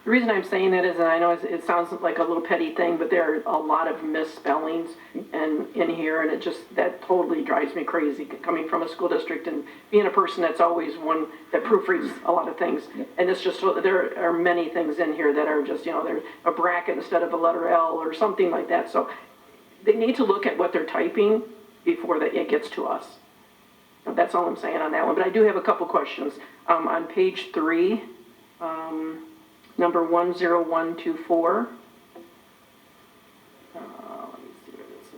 The reason I'm saying that is, and I know it sounds like a little petty thing, but there are a lot of misspellings in here, and that totally drives me crazy, coming from a school district and being a person that's always one that proofreads a lot of things. And it's just, there are many things in here that are just, there's a bracket instead of a letter L or something like that. So they need to look at what they're typing before it gets to us. That's all I'm saying on that one. But I do have a couple questions. On page 3, number 10124. Let me see where this is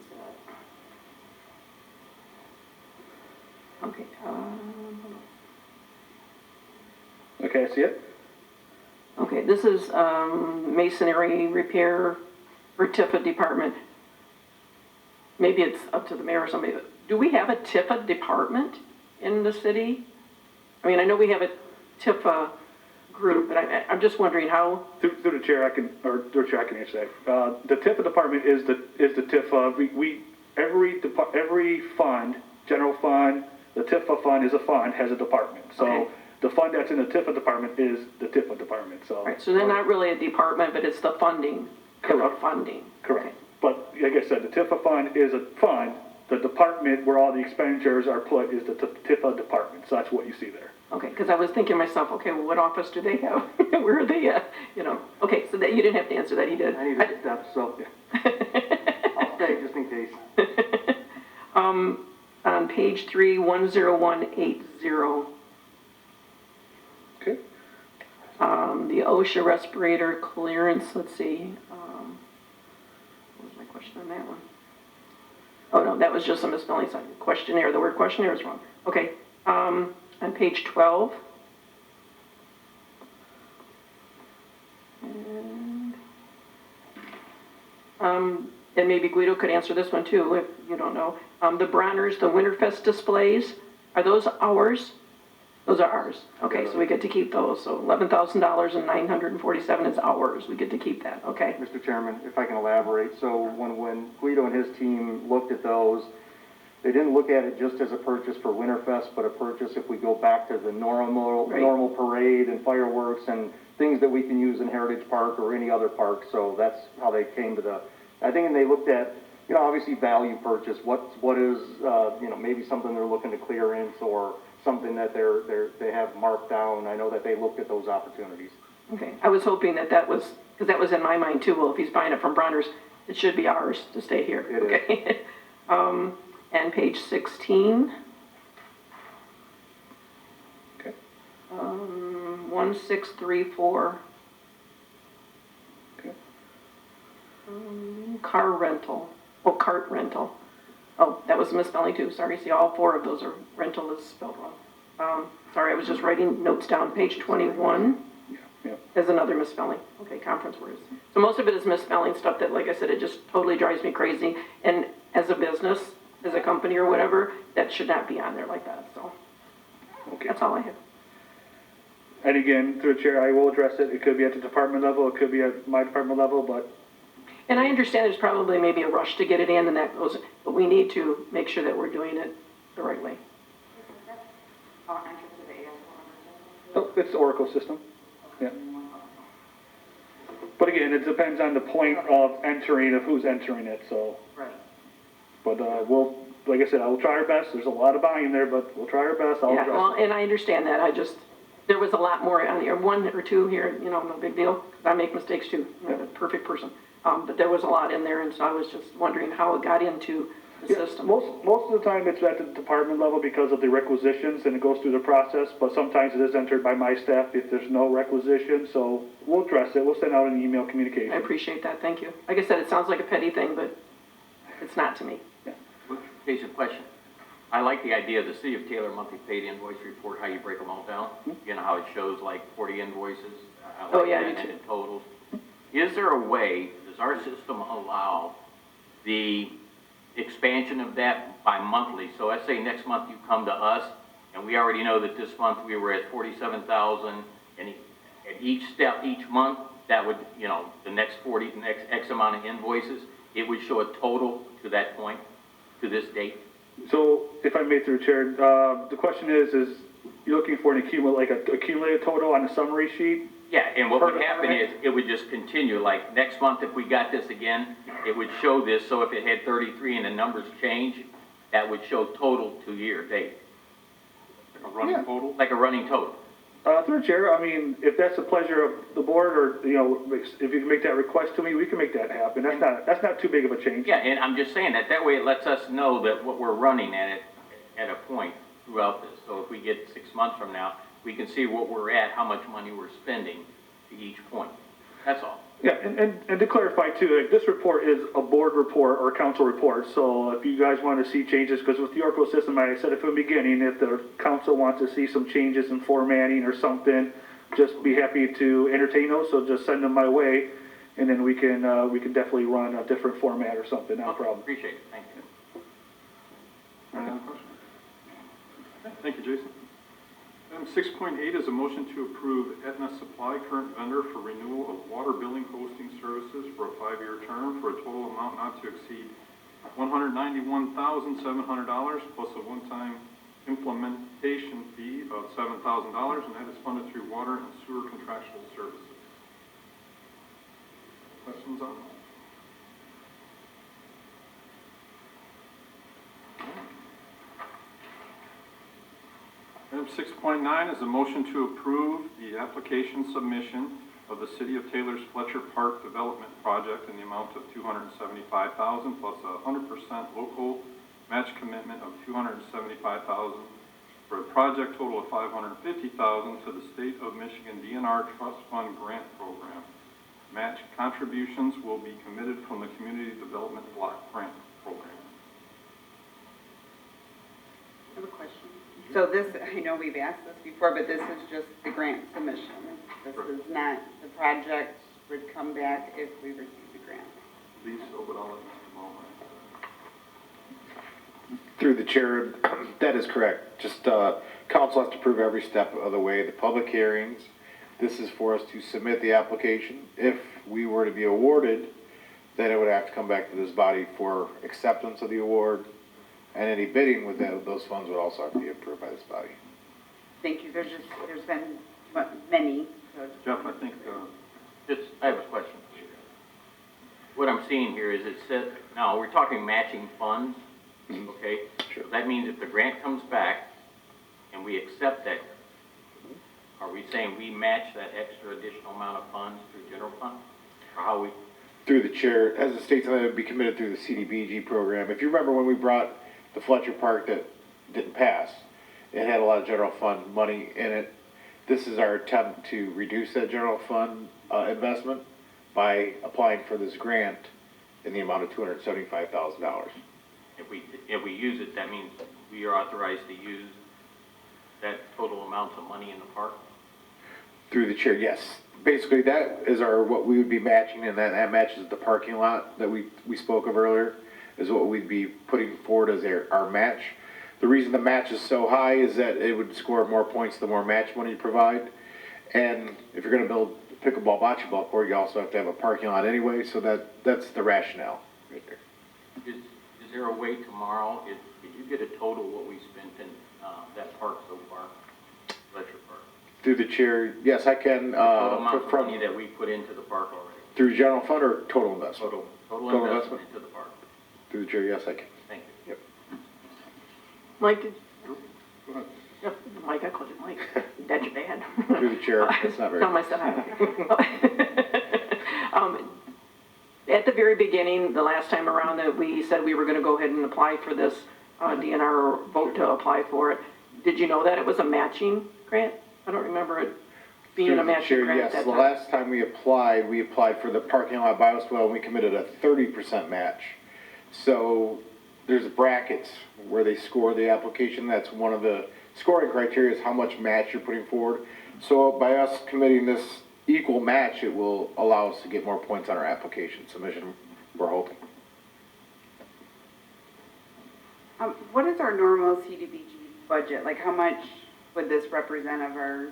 at. Okay. Okay, I see it. Okay, this is masonry repair for TIFA department. Maybe it's up to the mayor or somebody. Do we have a TIFA department in the city? I mean, I know we have a TIFA group, but I'm just wondering how. Through the chair, I can answer that. The TIFA department is the TIFA. Every fund, general fund, the TIFA fund is a fund, has a department. So Okay. the fund that's in the TIFA department is the TIFA department. So Right, so they're not really a department, but it's the funding. Correct. Funding. correct. Okay. But like I said, the TIFA fund is a fund. The department where all the expenditures are put is the TIFA department. So that's what you see there. Okay, because I was thinking to myself, okay, well, what office do they have? Where are they at? Okay, so that you didn't have to answer that, he did. I need a step, so I'll stay just in case. On page 3, 10180, Okay. the OSHA respirator clearance, let's see. What was my question on that one? Oh, no, that was just a misspelling. Questionnaire, the word questionnaire is wrong. Okay, on page 12. And maybe Guido could answer this one too, if you don't know. The Bronners, the Winterfest displays, are those ours? Those are ours. Okay, so we get to keep those. So $11,947 is ours. We get to keep that. Okay. Mr. Chairman, if I can elaborate, so when Guido and his team looked at those, they didn't look at it just as a purchase for Winterfest, but a purchase if we go back to the normal parade and fireworks and things that we can use in Heritage Park or any other park. So that's how they came to I think, and they looked at, obviously value purchase. What is, maybe something they're looking to clearance or something that they have marked down. I know that they looked at those opportunities. Okay. I was hoping that was, because that was in my mind too. Well, if he's buying it from Bronners, it should be ours to stay here. It okay. And page 16. Okay. 1634. Okay. Car rental. Oh, cart rental. Oh, that was a misspelling too. Sorry. See, all 4 of those are rental is spelled wrong. Sorry, I was just writing notes down. Page 21. Yeah. There's another misspelling. Okay, conference words. So most of it is misspelling stuff that, like I said, it just totally drives me crazy. And as a business, as a company or whatever, that should not be on there like that. So Okay. that's all I have. And again, through the chair, I will address it. It could be at the department level. It could be at my department level, but. And I understand there's probably maybe a rush to get it in and that goes, but we need to make sure that we're doing it the right way. Oh, it's the Oracle system. Yeah. But again, it depends on the point of who's entering it, so. Right. But like I said, I will try our best. There's a lot of volume there, but we'll try our best. I'll Yeah, address well, it. and I understand that. There was a lot more on here, 1 or 2 here, no big deal. I make mistakes too. I'm not a perfect person. But there was a lot in there, and so I was just wondering how it got into the system. Most of the time it's at the department level because of the requisitions and it goes through the process, but sometimes it is entered by my staff if there's no requisition, so we'll address it. We'll send out an email communication. I appreciate that, thank you. Like I said, it sounds like a petty thing, but it's not to me. Basic question. I like the idea of the City of Taylor monthly paid invoice report, how you break them all down. You know, how it shows like 40 invoices. I like Oh, yeah, that, me too. and it totals. Is there a way, does our system allow the expansion of that by monthly? So let's say next month you come to us and we already know that this month we were at 47,000 and at each step, each month, that would, the next X amount of invoices, it would show a total to that point, to this date. So if I may through the chair, the question is You're looking for an accumulated total on the summary sheet? Yeah, and what Per would happen is, department? it would just continue, like, next month, if we got this again, it would show this, so if it had 33 and the numbers change, that would show total to year date, Like a running total? like a running total. Through the chair, I mean, if that's the pleasure of the board, or, you know, if you can make that request to me, we can make that happen. That's not too big of a change. Yeah, and I'm just saying that way it lets us know that what we're running at a point throughout this. So if we get 6 months from now, we can see what we're at, how much money we're spending to each point. That's all. Yeah, and to clarify too, like, this report is a board report or council report, so if you guys want to see changes, because with the Oracle system, I said it from the beginning, if the council wants to see some changes in formatting or something, just be happy to entertain those, so just send them my way, and then we can definitely run a different format or something, not a problem. Appreciate it, thank you. Any other questions? Okay, thank you, Jason. Item 6.8 is a motion to approve Etna Supply, current vendor for renewal of water billing hosting services for a 5-year term for a total amount not to exceed $191,700 plus a one-time implementation fee of $7,000, and that is funded through water and sewer contractual services. Questions on that? Item 6.9 is a motion to approve the application submission of the City of Taylor's Fletcher Park Development Project in the amount of $275,000 plus a 100% local match commitment of $275,000 for a project total of $550,000 to the State of Michigan DNR Trust Fund Grant Program. Match contributions will be committed from the Community Development Block Grant Program. I have a question. So this, I know we've asked this before, but this is just the grant submission. This is not, the project would come back if we receive the grant. Please, so, but I'll let Mr. Mullin. Through the chair, that is correct. Just, council has to approve every step of the way, the public hearings. This is for us to submit the application. If we were to be awarded, then it would have to come back to this body for acceptance of the award. And any bidding with those funds would also have to be approved by this body. Thank you. There's been many. So Jeff, I think, I have a question. What I'm seeing here is it says, now, we're talking matching funds, okay? Sure. That means if the grant comes back and we accept that, are we saying we match that extra additional amount of funds through general fund? Or how we? Through the chair, as the state said, it would be committed through the CDBG program. If you remember when we brought the Fletcher Park that didn't pass, it had a lot of general fund money in it. This is our attempt to reduce that general fund investment by applying for this grant in the amount of $275,000. If we use it, that means we are authorized to use that total amount of money in the park? Through the chair, yes. Basically, that is what we would be matching, and that matches the parking lot that we spoke of earlier, is what we'd be putting forward as our match. The reason the match is so high is that it would score more points the more match money you provide. And if you're going to build a pickleball, bocce ball court, you also have to have a parking lot anyway, so that's the rationale right there. Is there a way tomorrow, did you get a total what we spent in that park so far, Fletcher Park? Through the chair, yes, I can. Total amount of money that we put into the park already? Through general fund or total investment? Total investment into the park. Through the chair, yes, I can. Thank you. Yep. Mike, go ahead. yep, Mike, I called you Mike. That's your bad. Through the chair, that's not very. Tell myself at the very beginning, the last time around that we said we were gonna go ahead and apply for this, DNR vote to apply for it, did you know that it was a matching grant? I don't remember it being Through a the matching chair, grant yes. at that The time. last time we applied for the parking lot bioswale, and we committed a 30% match. So there's brackets where they score the application. That's one of the scoring criteria is how much match you're putting forward. So by us committing this equal match, it will allow us to get more points on our application submission, we're hoping. what is our normal CDBG budget? Like, how much would this represent of our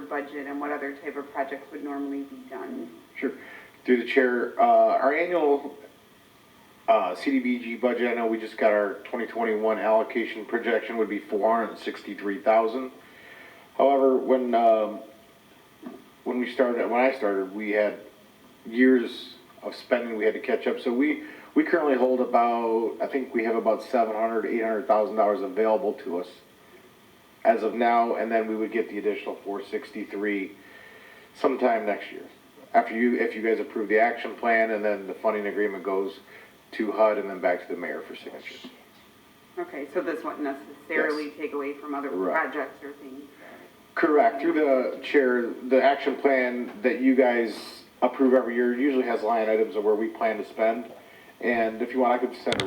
budget, and what other type of projects would normally be done? Sure. Through the chair, our annual CDBG budget, I know we just got our 2021 allocation projection would be $463,000. However, when I started, we had years of spending we had to catch up. So we currently hold about, I think we have about $700,000 available to us as of now, and then we would get the additional 463 sometime next year. If you guys approve the action plan, and then the funding agreement goes to HUD and then back to the mayor for signature. Okay, so this wouldn't necessarily take away from other Right. projects or things? Correct. Through the chair, the action plan that you guys approve every year usually has line items of where we plan to spend. And if you want, I could send a